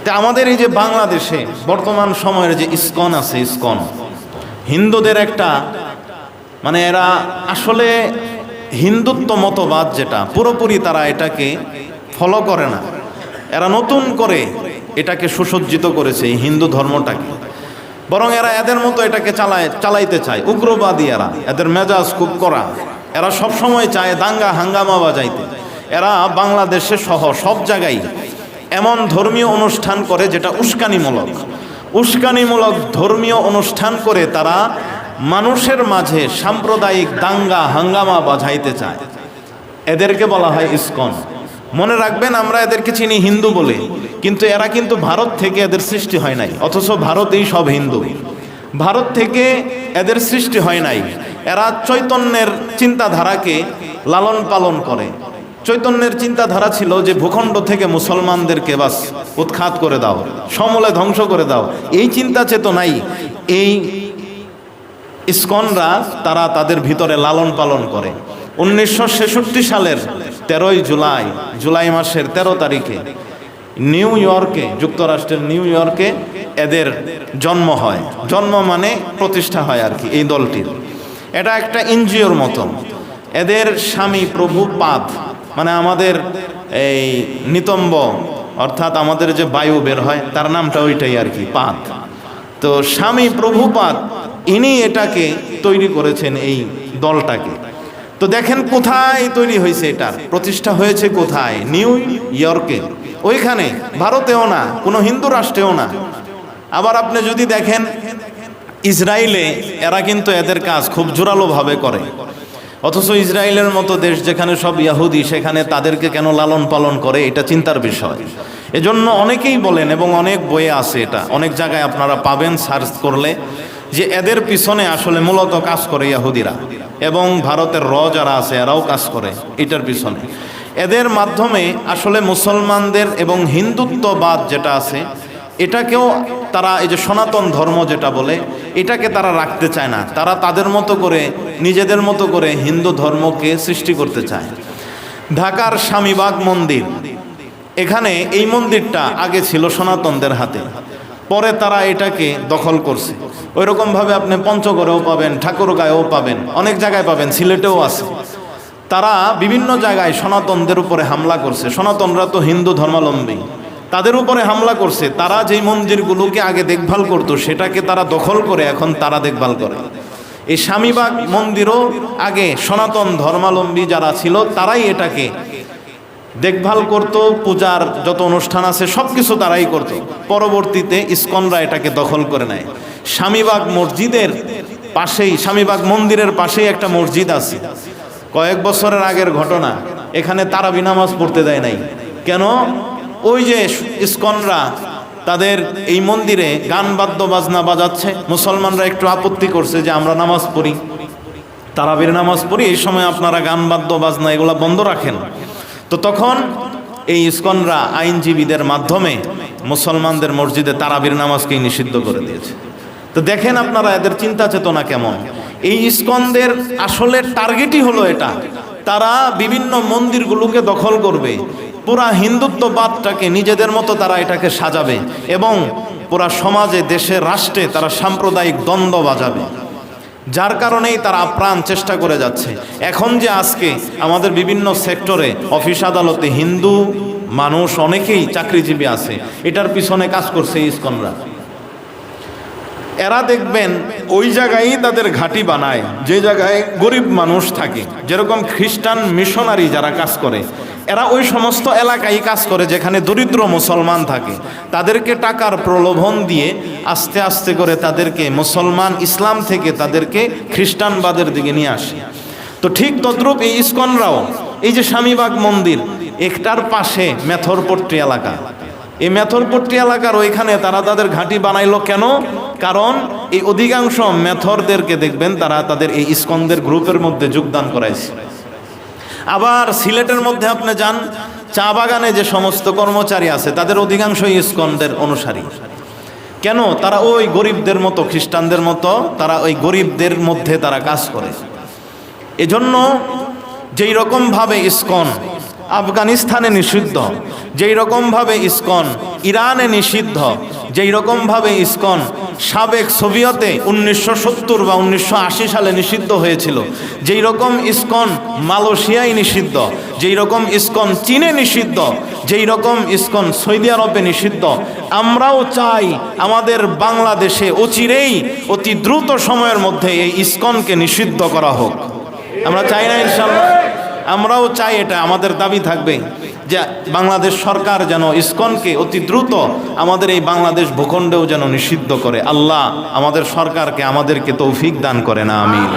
তা আমাদের এই যে বাংলাদেশে বর্তমান সময়ের যে ইসকন আছে, ইসকন হিন্দুদের একটা মানে এরা আসলে হিন্দুত্ব মতবাদ যেটা পুরোপুরি তারা এটাকে ফলো করে না। এরা নতুন করে এটাকে সুসজ্জিত করেছে এই হিন্দু ধর্মটাকে, বরং এরা এদের মতো এটাকে চালাইতে চায়। উগ্রবাদী এদের মেজাজ খুব কড়া। এরা সবসময় চায় দাঙ্গা হাঙ্গামা বাজাইতে। এরা বাংলাদেশে সহ সব জায়গায় এমন ধর্মীয় অনুষ্ঠান করে যেটা উস্কানিমূলক ধর্মীয় অনুষ্ঠান করে তারা মানুষের মাঝে সাম্প্রদায়িক দাঙ্গা হাঙ্গামা বাজাইতে চায়। এদেরকে বলা হয় ইসকন। মনে রাখবেন, আমরা এদেরকে চিনি হিন্দু বলে, কিন্তু এরা কিন্তু ভারত থেকে এদের সৃষ্টি হয় নাই, অথচ ভারতেই সব হিন্দু। ভারত থেকে এদের সৃষ্টি হয় নাই। এরা চৈতন্যের চিন্তাধারাকে লালন পালন করে। চৈতন্যের চিন্তাধারা ছিল যে ভূখণ্ড থেকে মুসলমানদেরকে বাস উৎখাত করে দাও, সমূলে ধ্বংস করে দাও। এই চিন্তা চেতনাই এই ইসকনরা তারা তাদের ভিতরে লালন পালন করে। 1966 সালের 13 জুলাই মাসের 13 তারিখে নিউ ইয়র্কে, যুক্তরাষ্ট্রের নিউ ইয়র্কে এদের জন্ম হয়। জন্ম মানে প্রতিষ্ঠা হয় আর কি এই দলটির। এটা একটা এনজিওর মতো। এদের স্বামী প্রভুপাদ, মানে আমাদের এই নিতম্ব অর্থাৎ আমাদের যে বায়ু বের হয় তার নামটা ওইটাই আর কি, পাদ। তো স্বামী প্রভুপাদ ইনি এটাকে তৈরি করেছেন এই দলটাকে। তো দেখেন কোথায় তৈরি হয়েছে, এটার প্রতিষ্ঠা হয়েছে কোথায়? নিউ ইয়র্কে। ওইখানে ভারতেও না, কোনো হিন্দু রাষ্ট্রেও না। আবার আপনি যদি দেখেন ইসরায়েলে, এরা কিন্তু এদের কাজ খুব জোরালোভাবে করে। অথচ ইসরায়েলের মতো দেশ যেখানে সব ইহুদি, সেখানে তাদেরকে কেন লালন পালন করে, এটা চিন্তার বিষয়। এজন্য অনেকেই বলেন এবং অনেক বইয়ে আছে, এটা অনেক জায়গায় আপনারা পাবেন সার্চ করলে, যে এদের পিছনে আসলে মূলত কাজ করে ইহুদিরা, এবং ভারতের যারা আছে এরাও কাজ করে এটার পিছনে। এদের মাধ্যমে আসলে মুসলমানদের এবং হিন্দুত্ববাদ যেটা আছে এটাকেও তারা, এই যে সনাতন ধর্ম যেটা বলে, এটাকে তারা রাখতে চায় না। তারা তাদের মতো করে, নিজেদের মতো করে হিন্দু ধর্মকে সৃষ্টি করতে চায়। ঢাকার স্বামীবাগ মন্দির, এখানে এই মন্দিরটা আগে ছিল সনাতনদের হাতে, পরে তারা এটাকে দখল করছে। ওই রকমভাবে আপনি পঞ্চগড়েও পাবেন, ঠাকুরগাঁয়েও পাবেন, অনেক জায়গায় পাবেন, সিলেটেও আছে। তারা বিভিন্ন জায়গায় সনাতনদের উপরে হামলা করছে। সনাতনরা তো হিন্দু ধর্মাবলম্বী, তাদের উপরে হামলা করছে। তারা যেই মন্দিরগুলোকে আগে দেখভাল করতো সেটাকে তারা দখল করে এখন তারা দেখভাল করে। এই স্বামীবাগ মন্দিরও আগে সনাতন ধর্মাবলম্বী যারা ছিল তারাই এটাকে দেখভাল করত। পূজার যত অনুষ্ঠান আছে সব কিছু তারাই করত। পরবর্তীতে ইসকনরা এটাকে দখল করে নেয়। স্বামীবাগ মসজিদের পাশেই, স্বামীবাগ মন্দিরের পাশেই একটা মসজিদ আছে। কয়েক বছরের আগের ঘটনা, এখানে তারাবি নামাজ পড়তে দেয় নাই। কেন? ওই যে ইসকনরা তাদের এই মন্দিরে গান বাদ্য বাজনা বাজাচ্ছে, মুসলমানরা একটু আপত্তি করছে যে আমরা নামাজ পড়ি, তারাবির নামাজ পড়ি, এই সময় আপনারা গান বাদ্য বাজনা এগুলা বন্ধ রাখেন। তো তখন এই ইসকনরা আইনজীবীদের মাধ্যমে মুসলমানদের মসজিদে তারাবির নামাজকেই নিষিদ্ধ করে দিয়েছে। তো দেখেন আপনারা এদের চিন্তা চেতনা কেমন। এই ইসকনদের আসলে টার্গেটই হলো এটা, তারা বিভিন্ন মন্দিরগুলোকে দখল করবে, পুরা হিন্দুত্ববাদটাকে নিজেদের মতো তারা এটাকে সাজাবে, এবং পুরা সমাজে, দেশে, রাষ্ট্রে তারা সাম্প্রদায়িক দ্বন্দ্ব বাজাবে। যার কারণেই তারা আপ্রাণ চেষ্টা করে যাচ্ছে। এখন যে আজকে আমাদের বিভিন্ন সেক্টরে, অফিস আদালতে হিন্দু মানুষ অনেকেই চাকরিজীবী আছে, এটার পিছনে কাজ করছে ইসকনরা। এরা দেখবেন ওই জায়গায় তাদের ঘাঁটি বানায় যে জায়গায় গরিব মানুষ থাকে। যেরকম খ্রিস্টান মিশনারি যারা কাজ করে, এরা ওই সমস্ত এলাকায় কাজ করে যেখানে দরিদ্র মুসলমান থাকে। তাদেরকে টাকার প্রলোভন দিয়ে আস্তে আস্তে করে তাদেরকে মুসলমান ইসলাম থেকে তাদেরকে খ্রিস্টানবাদের দিকে নিয়ে আসে। তো ঠিক তদ্রূপ এই ইসকনরাও, এই যে স্বামীবাগ মন্দির, একটার পাশে মেথরপট্টি এলাকা, এই মেথরপট্টি এলাকার ওইখানে তারা তাদের ঘাঁটি বানাইলো কেন? কারণ এই অধিকাংশ মেথরদেরকে দেখবেন তারা তাদের এই ইসকনদের গ্রুপের মধ্যে যোগদান করাইছে। আবার সিলেটের মধ্যে আপনি যান, চা বাগানে যে সমস্ত কর্মচারী আছে তাদের অধিকাংশই ইসকনদের অনুসারী। কেন? তারা ওই গরিবদের মতো, খ্রিস্টানদের মতো তারা ওই গরিবদের মধ্যে তারা কাজ করে। এজন্য যেই রকমভাবে ইসকন আফগানিস্তানে নিষিদ্ধ, যেই রকমভাবে ইসকন ইরানে নিষিদ্ধ, যেই রকমভাবে ইসকন সাবেক সোভিয়েতে 1970 বা 1980 সালে নিষিদ্ধ হয়েছিল, যেই রকম ইসকন মালয়েশিয়ায় নিষিদ্ধ, যেই রকম ইসকন চীনে নিষিদ্ধ, যেই রকম ইসকন সৌদি আরবে নিষিদ্ধ, আমরাও চাই আমাদের বাংলাদেশে অচিরেই অতি দ্রুত সময়ের মধ্যে এই ইসকনকে নিষিদ্ধ করা হোক। আমরা চাই না ইনশাআল্লাহ? আমরাও চাই, এটা আমাদের দাবি থাকবে যে বাংলাদেশ সরকার যেন ইসকনকে অতি দ্রুত আমাদের এই বাংলাদেশ ভূখণ্ডেও যেন নিষিদ্ধ করে। আল্লাহ আমাদের সরকারকে আমাদেরকে তৌফিক দান করে না, আমিন।